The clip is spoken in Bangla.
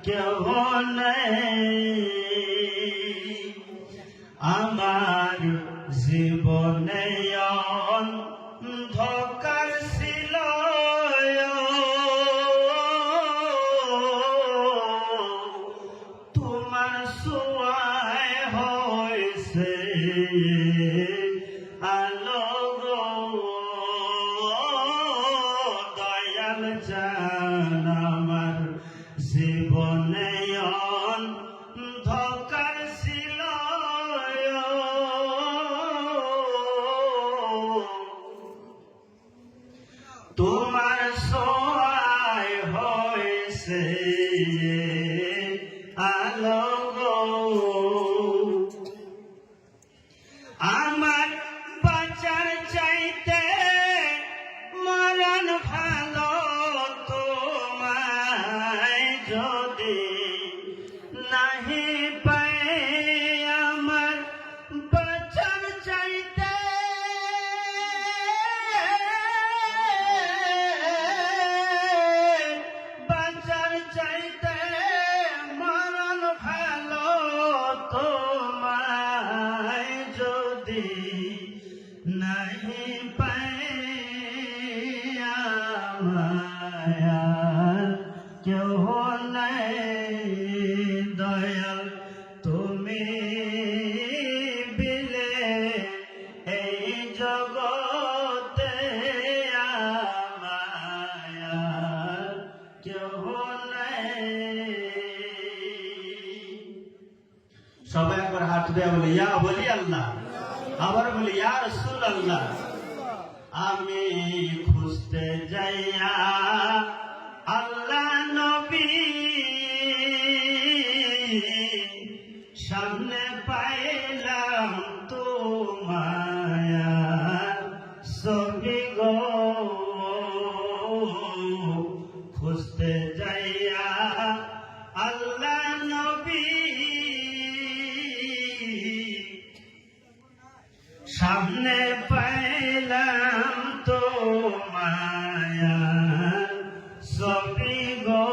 কেহ নেই আমার জীবনে অন্ধকার ছিল তোমার ছোঁয়ায় হয়েছে আলো গো দয়াল জান আমার জীবনে অন্ধকার ছিল তোমার ছোঁয়ায় হয়েছে আলো গো আমার বাঁচার চাইতে মরণ ভালো তোমায় যদি নাহি পায় আমার বাঁচার চাইতে বাঁচার চাইতে মরণ ভালো তোমায় যদি নাহি পায় আমার কেহ নাই দয়াল তুমি বিলে এই জগতে আমার কেহ নাই। সবাই একবার হাত দেয়া বলে ইয়া বলি আল্লাহ, আবার বলি ইয়া রাসূল আল্লাহ। আমি খুঁজতে যাইয়া আল্লাহ নবী সামনে পাইলাম তোমার ছবি গো খুঁজতে যাইয়া আল্লাহ নবী সামনে পাইলাম তোমার ছবি গো